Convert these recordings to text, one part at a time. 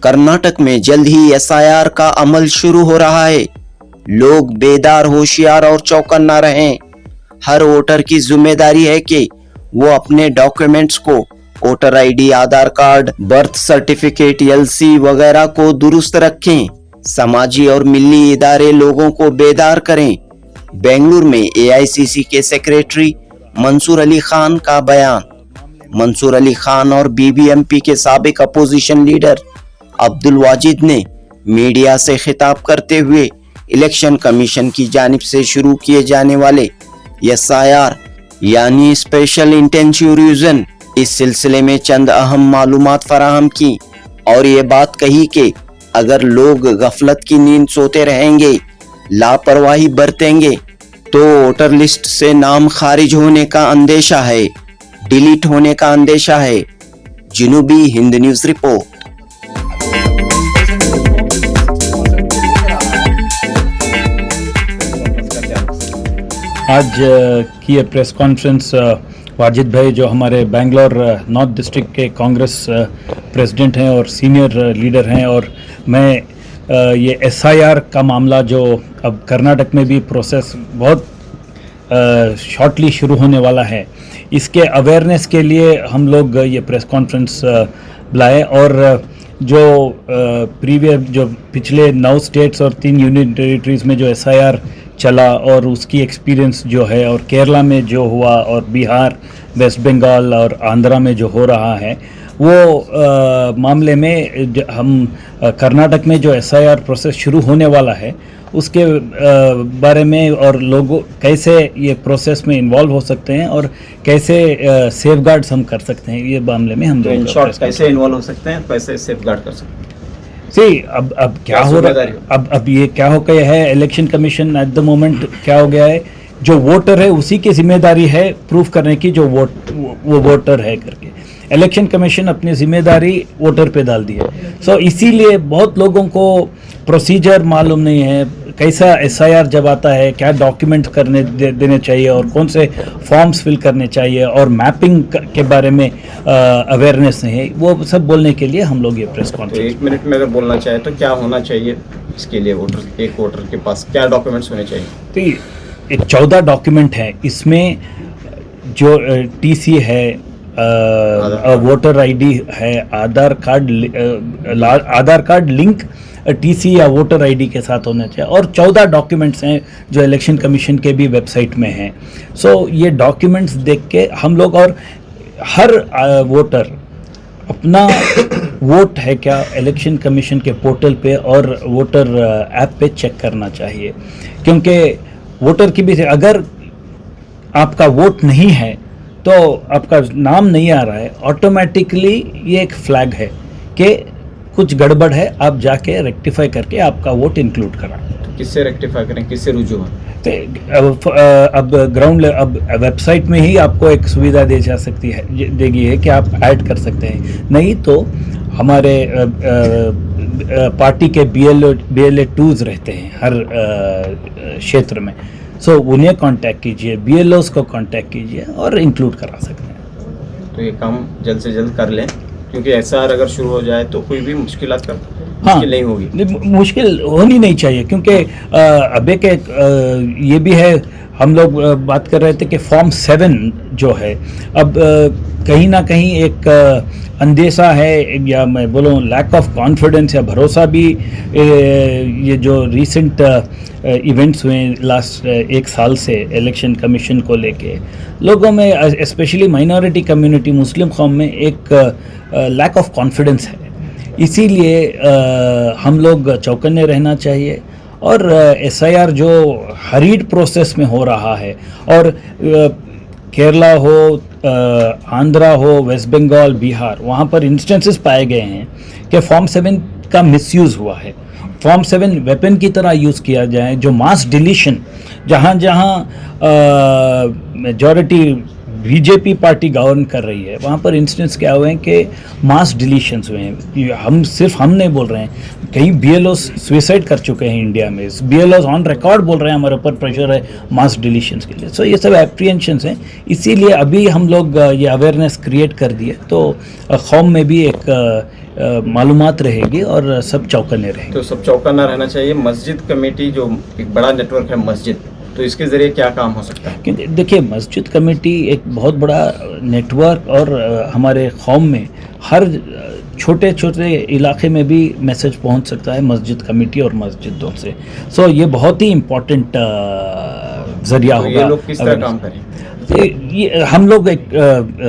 कर्नाटक में जल्द ही एसआईआर का अमल शुरू हो रहा है। लोग बेदार, होशियार और चौकन्ना रहें। हर वोटर की जिम्मेदारी है कि वो अपने डॉक्यूमेंट्स को, वोटर आईडी, आधार कार्ड, बर्थ सर्टिफिकेट, एलसी वगैरह को दुरुस्त रखें। समाजी और मिली इदारे लोगों को बेदार करें। बेंगलुरु में एआईसीसी के सेक्रेटरी मंसूर अली खान का बयान। मंसूर अली खान और बीबीएमपी के साबिक अपोजिशन लीडर अब्दुल वाजिद ने मीडिया से खिताब करते हुए इलेक्शन कमीशन की जानिब से शुरू किए जाने वाले एसआईआर यानी स्पेशल इंटेंसिव रिवीजन इस सिलसिले में चंद अहम मालूमात फराहम की और ये बात कही कि अगर लोग गफलत की नींद सोते रहेंगे, लापरवाही बरतेंगे तो वोटर लिस्ट से नाम खारिज होने का अंदेशा है, डिलीट होने का अंदेशा है। जनूबी हिंद न्यूज रिपोर्ट। आज की ये प्रेस कॉन्फ्रेंस वाजिद भाई जो हमारे बेंगलोर नॉर्थ डिस्ट्रिक्ट के कांग्रेस प्रेसिडेंट हैं और सीनियर लीडर हैं, और मैं ये एसआईआर का मामला जो अब कर्नाटक में भी प्रोसेस बहुत शॉर्टली शुरू होने वाला है, इसके अवेयरनेस के लिए हम लोग ये प्रेस कॉन्फ्रेंस बुलाए। और जो जो पिछले 9 स्टेट्स और 3 यूनियन टेरिटरीज़ में जो एसआईआर चला और उसकी एक्सपीरियंस जो है, और केरला में जो हुआ और बिहार, वेस्ट बंगाल और आंध्रा में जो हो रहा है, वो मामले में हम कर्नाटक में जो एसआईआर प्रोसेस शुरू होने वाला है उसके बारे में, और लोगों कैसे ये प्रोसेस में इन्वॉल्व हो सकते हैं और कैसे सेफगार्ड्स हम कर सकते हैं, ये मामले में हम इन शॉर्ट कैसे इन्वॉल्व हो सकते हैं, कैसे सेफगार्ड कर सकते हैं। सी अब क्या हो रहा है, अब ये क्या हो गया है, election commission at the moment क्या हो गया है, जो वोटर है उसी की जिम्मेदारी है प्रूफ करने की जो वो वोटर है करके। इलेक्शन कमीशन अपनी जिम्मेदारी वोटर पे डाल दी है। सो इसीलिए बहुत लोगों को प्रोसीजर मालूम नहीं है, कैसा एसआईआर जब आता है क्या डॉक्यूमेंट करने देने चाहिए और कौन से फॉर्म्स फिल करने चाहिए, और मैपिंग के बारे में अवेयरनेस नहीं है। वो सब बोलने के लिए हम लोग ये प्रेस कॉन्फ्रेंस। 1 मिनट में अगर बोलना चाहे तो क्या होना चाहिए इसके लिए, एक वोटर के पास क्या डॉक्यूमेंट्स होने चाहिए? तो एक 14 डॉक्यूमेंट है, इसमें जो टीसी है, वोटर आईडी है, आधार कार्ड लिंक टीसी या वोटर आईडी के साथ होना चाहिए, और 14 डॉक्यूमेंट्स हैं जो इलेक्शन कमीशन के भी वेबसाइट में हैं। सो ये डॉक्यूमेंट्स देख के हम लोग, और हर वोटर अपना वोट है क्या इलेक्शन कमीशन के पोर्टल पे और वोटर ऐप पे चेक करना चाहिए, क्योंकि वोटर की भी, अगर आपका वोट नहीं है तो आपका नाम नहीं आ रहा है, ऑटोमेटिकली ये एक फ्लैग है कि कुछ गड़बड़ है, आप जाके रेक्टिफाई करके आपका वोट इंक्लूड करा। तो किससे रेक्टिफाई करें, किससे रुजू है? अब ग्राउंड अब वेबसाइट में ही आपको एक सुविधा दी जा सकती है, देगी है कि आप ऐड कर सकते हैं, नहीं तो हमारे पार्टी के BLA 2s रहते हैं हर क्षेत्र में। सो उन्हें कांटेक्ट कीजिए, BLOs को कांटेक्ट कीजिए और इंक्लूड करा सकते हैं। तो ये काम जल्द से जल्द कर लें, क्योंकि एसआईआर अगर शुरू हो जाए तो कोई भी मुश्किल नहीं होगी। मुश्किल होनी नहीं चाहिए, क्योंकि अब एक ये भी है, हम लोग बात कर रहे थे कि फॉर्म 7 जो है, अब कहीं ना कहीं एक अंदेशा है, या मैं बोलूँ लैक ऑफ कॉन्फिडेंस या भरोसा भी, ये जो रिसेंट इवेंट्स हुए लास्ट 1 साल से इलेक्शन कमीशन को लेके, लोगों में स्पेशली माइनॉरिटी कम्युनिटी, मुस्लिम कौम में एक लैक ऑफ कॉन्फिडेंस है। इसीलिए हम लोग चौकन्ने रहना चाहिए, और एसआईआर जो हरीड प्रोसेस में हो रहा है, और केरला हो, आंध्रा हो, वेस्ट बंगाल, बिहार, वहाँ पर इंस्टेंसेस पाए गए हैं कि फॉर्म 7 का मिसयूज़ हुआ है। फॉर्म 7 वेपन की तरह यूज़ किया जाए, जो मास डिलीशन, जहाँ जहाँ मेजॉरिटी बीजेपी पार्टी गवर्न कर रही है वहाँ पर इंस्टेंस क्या हुए हैं कि मास डिलीशंस हुए हैं। हम नहीं बोल रहे हैं, कई BLO सुसाइड कर चुके हैं इंडिया में। BLO ऑन रिकॉर्ड बोल रहे हैं हमारे ऊपर प्रेशर है मास डिलीशंस के लिए। सो ये सब एप्रीहेंशंस हैं, इसीलिए अभी हम लोग ये अवेयरनेस क्रिएट कर दिए तो कौम में भी एक मालूमात रहेगी और सब चौकन्ने रहेंगे। तो सब चौकन्ना रहना चाहिए। मस्जिद कमेटी जो एक बड़ा नेटवर्क है मस्जिद, तो इसके ज़रिए क्या काम हो सकता है? क्योंकि देखिए मस्जिद कमेटी एक बहुत बड़ा नेटवर्क और हमारे कौम में हर छोटे छोटे इलाके में भी मैसेज पहुंच सकता है मस्जिद कमेटी और मस्जिदों से। सो ये बहुत ही इम्पोर्टेंट ज़रिया तो होगा। ये लोग किस तरह काम करें? ये हम लोग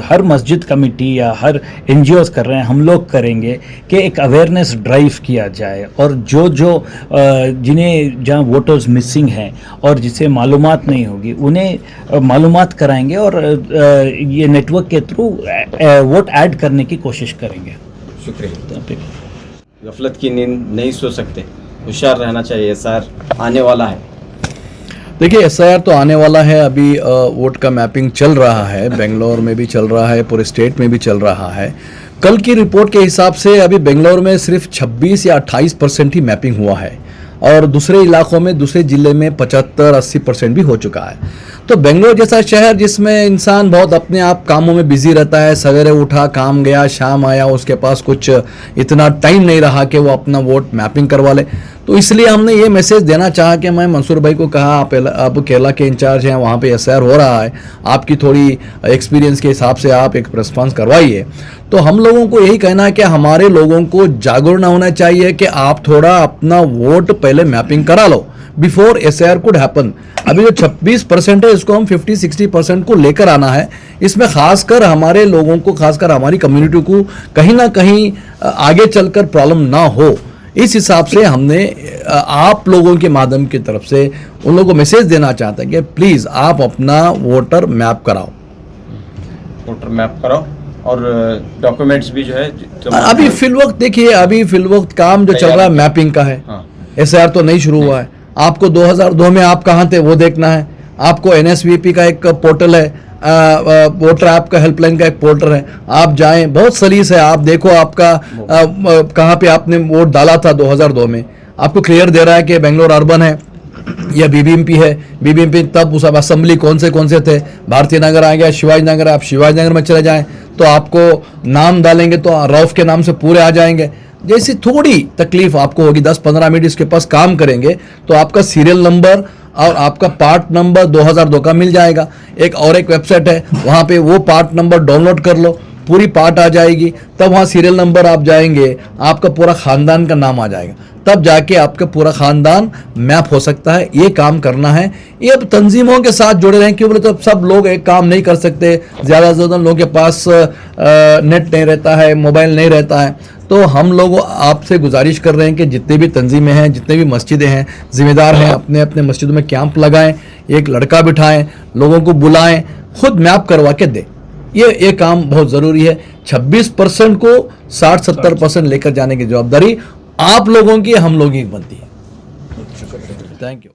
हर मस्जिद कमेटी या हर NGOs कर रहे हैं, हम लोग करेंगे कि एक अवेयरनेस ड्राइव किया जाए और जो जिन्हें जहाँ वोटर्स मिसिंग हैं और जिसे मालूमात नहीं होगी उन्हें मालूमात कराएंगे और ये नेटवर्क के थ्रू वोट ऐड करने की कोशिश करेंगे। शुक्रिया। गफलत की नींद नहीं सो सकते, होशियार रहना चाहिए। SR आने वाला है। देखिए SIR तो आने वाला है। अभी वोट का मैपिंग चल रहा है, बेंगलोर में भी चल रहा है, पूरे स्टेट में भी चल रहा है। कल की रिपोर्ट के हिसाब से अभी बेंगलोर में सिर्फ 26 या 28% ही मैपिंग हुआ है और दूसरे इलाकों में, दूसरे जिले में 75-80% भी हो चुका है। तो बेंगलोर जैसा शहर जिसमें इंसान बहुत अपने आप कामों में बिजी रहता है, सवेरे उठा काम गया शाम आया, उसके पास कुछ इतना टाइम नहीं रहा कि वो अपना वोट मैपिंग करवा ले। तो इसलिए हमने ये मैसेज देना चाहा कि मैं मंसूर भाई को कहा आप केरला के इंचार्ज हैं, वहाँ पे SIR हो रहा है, आपकी थोड़ी एक्सपीरियंस के हिसाब से आप एक रिस्पॉन्स करवाइए। तो हम लोगों को यही कहना है कि हमारे लोगों को जागरूक होना चाहिए कि आप थोड़ा अपना वोट पहले मैपिंग करा लो बिफोर SIR कुड हैपन। अभी जो 26% है इसको हम 50-60% को लेकर आना है। इसमें खासकर हमारे लोगों को, खासकर हमारी कम्युनिटी को कहीं ना कहीं आगे चलकर प्रॉब्लम ना हो, इस हिसाब से हमने आप लोगों के माध्यम की तरफ से उन लोगों को मैसेज देना चाहते हैं कि प्लीज़ आप अपना वोटर मैप कराओ। वोटर मैप कराओ और डॉक्यूमेंट्स भी जो है अभी फिलवक्त देखिए, अभी फिलवक्त काम जो चल रहा है मैपिंग का है। हाँ। SIR तो नहीं शुरू हुआ है। आपको 2002 में आप कहाँ थे वो देखना है। आपको NSVP का एक पोर्टल है, वोटर ऐप का हेल्पलाइन का एक पोर्टल है, आप जाएं, बहुत सलीस है। आप देखो आपका कहाँ पे आपने वोट डाला था 2002 में, आपको क्लियर दे रहा है कि बेंगलोर अर्बन है या BBMP है। BBMP तब उस असेंबली कौन से थे, भारतीय नगर आ गया, शिवाजी नगर, आप शिवाजी नगर में चले जाएं तो आपको नाम डालेंगे तो रऊफ के नाम से पूरे आ जाएंगे। जैसी थोड़ी तकलीफ आपको होगी, 10-15 मिनट इसके पास काम करेंगे तो आपका सीरियल नंबर और आपका पार्ट नंबर 2002 का मिल जाएगा। एक वेबसाइट है, वहाँ पे वो पार्ट नंबर डाउनलोड कर लो, पूरी पार्ट आ जाएगी। तब वहाँ सीरियल नंबर आप जाएंगे, आपका पूरा ख़ानदान का नाम आ जाएगा, तब जाके आपका पूरा ख़ानदान मैप हो सकता है। ये काम करना है। ये अब तंजीमों के साथ जुड़े रहें, क्यों बोले तो सब लोग एक काम नहीं कर सकते। ज़्यादा से ज़्यादा लोगों के पास नेट नहीं रहता है, मोबाइल नहीं रहता है। तो हम लोग आपसे गुजारिश कर रहे हैं कि जितने भी तंजीमें हैं, जितने भी मस्जिदें हैं, ज़िम्मेदार हैं, अपने अपने मस्जिदों में कैंप लगाएं, एक लड़का बिठाएं, लोगों को बुलाएं, खुद मैप करवा के दें। ये काम बहुत ज़रूरी है। 26% को 60-70% लेकर जाने की जवाबदारी आप लोगों की, हम लोगों की बनती है। Thank you.